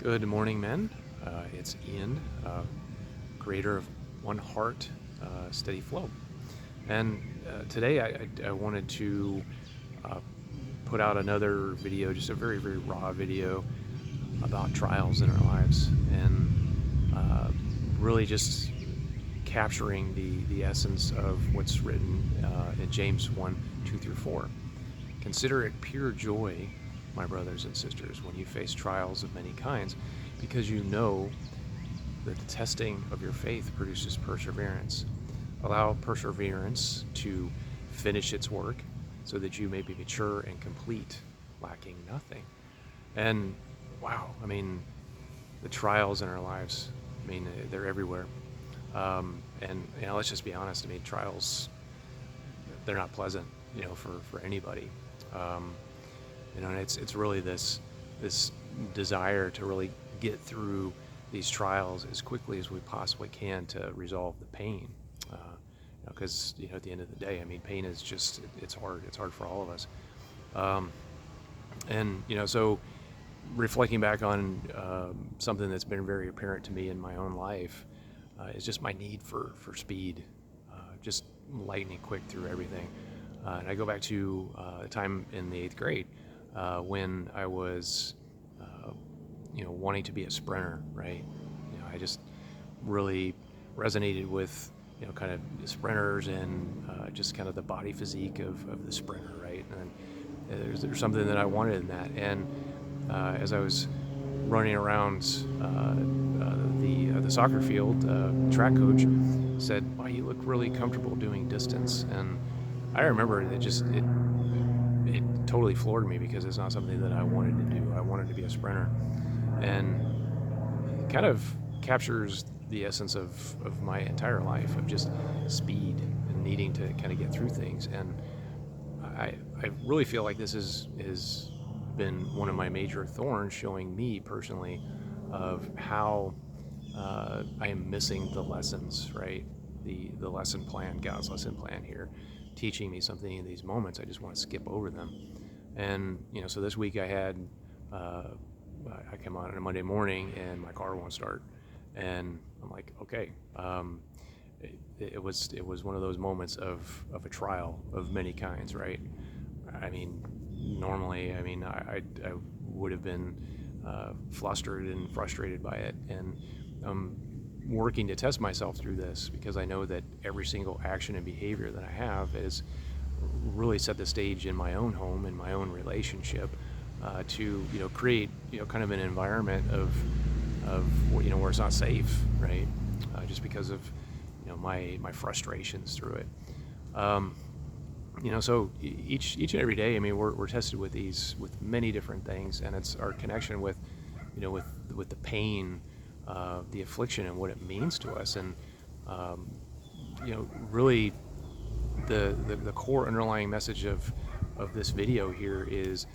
Good morning, men. It's Ian, creator of One Heart, Steady Flow. And today I wanted to uh, put out another video, just a very, very raw video about trials in our lives and really just capturing the essence of what's written in James 1, 2 through 4. Consider it pure joy, my brothers and sisters, when you face trials of many kinds, because you know that the testing of your faith produces perseverance. Allow perseverance to finish its work so that you may be mature and complete, lacking nothing. And wow, the trials in our lives, they're everywhere. And let's just be honest. Trials, they're not pleasant, for anybody. Um, and it's really this desire to really get through these trials as quickly as we possibly can to resolve the pain. Because at the end of the day, pain is just it's hard for all of us. So reflecting back on something that's been very apparent to me in my own life is just my need for speed, just lightning quick through everything. And I go back to a time in the 8th grade when I was, wanting to be a sprinter, right? I just really resonated with, kind of sprinters and just kind of the body physique of the sprinter, right? And there's something that I wanted in that. And as I was running around the soccer field, track coach said, "Wow, you look really comfortable doing distance." And I remember it totally floored me because it's not something that I wanted to do. I wanted to be a sprinter, and it kind of captures the essence of my entire life of just speed and needing to kind of get through things. And I really feel like this is been one of my major thorns, showing me personally of how I am missing the lessons, right? The lesson plan, God's lesson plan here, teaching me something in these moments. I just want to skip over them. And so this week I had I come on a Monday morning and my car won't start, and I'm like, okay. It was one of those moments of a trial of many kinds, right? Normally, I would have been flustered and frustrated by it, and I'm working to test myself through this because I know that every single action and behavior that I have is really set the stage in my own home, in my own relationship, to create kind of an environment of where it's not safe, right? Just because of my frustrations through it. So each and every day, we're tested with many different things, and it's our connection with the pain, the affliction, and what it means to us. And really the core underlying message of this video here is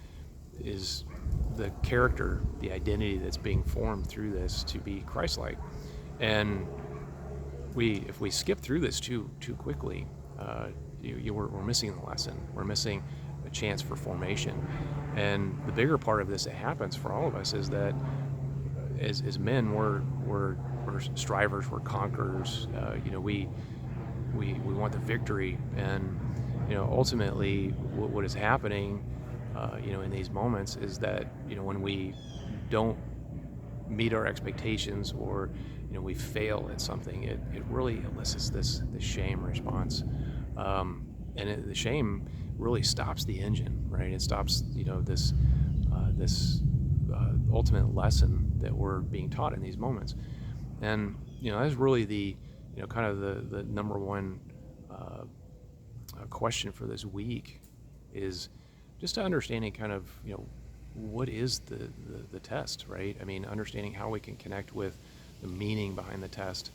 the character, the identity that's being formed through this to be Christlike. And if we skip through this too quickly, we're missing the lesson. We're missing a chance for formation. And the bigger part of this that happens for all of us is that as men, we're strivers, we're conquerors. We want the victory, and ultimately what is happening in these moments is that when we don't meet our expectations, or we fail at something, it really elicits this shame response, and the shame really stops the engine, right? It stops this ultimate lesson that we're being taught in these moments. And that's really the kind of the number one question for this week is just understanding kind of what is the test, right? Understanding how we can connect with the meaning behind the test.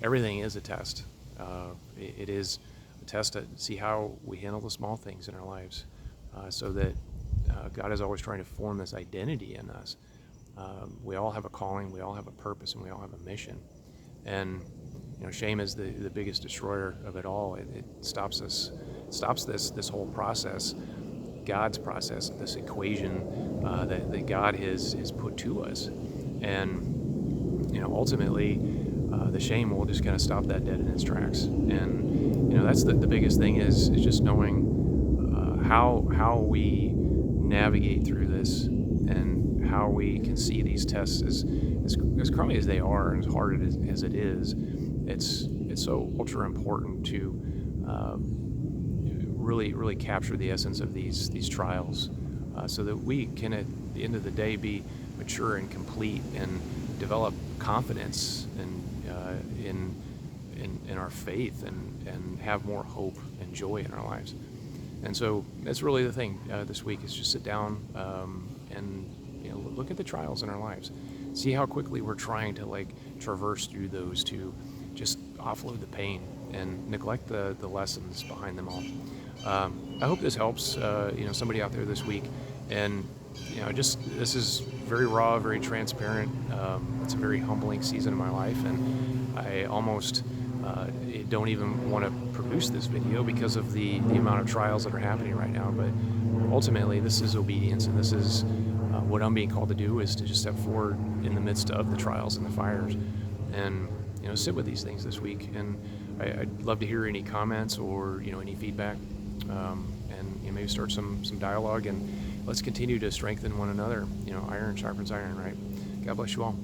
Everything is a test. It is a test to see how we handle the small things in our lives, so that God is always trying to form this identity in us. We all have a calling, we all have a purpose, and we all have a mission. And shame is the biggest destroyer of it all. It stops this whole process, God's process, this equation that God has put to us. And ultimately, the shame will just kind of stop that dead in its tracks. And that's the biggest thing is just knowing how we navigate through this, and how we can see these tests as crummy as they are and as hard as it is. It's so ultra important to really capture the essence of these trials, so that we can at the end of the day be mature and complete and develop confidence in our faith, and have more hope and joy in our lives. And so that's really the thing this week, is just sit down and look at the trials in our lives, see how quickly we're trying to traverse through those to just offload the pain and neglect the lessons behind them all. I hope this helps somebody out there this week. And this is very raw, very transparent. It's a very humbling season in my life, and I almost don't even want to produce this video because of the amount of trials that are happening right now. But ultimately, this is obedience, and this is what I'm being called to do, is to just step forward in the midst of the trials and the fires, and sit with these things this week. And I'd love to hear any comments or any feedback, and maybe start some dialogue, and let's continue to strengthen one another. Iron sharpens iron, right? God bless you all.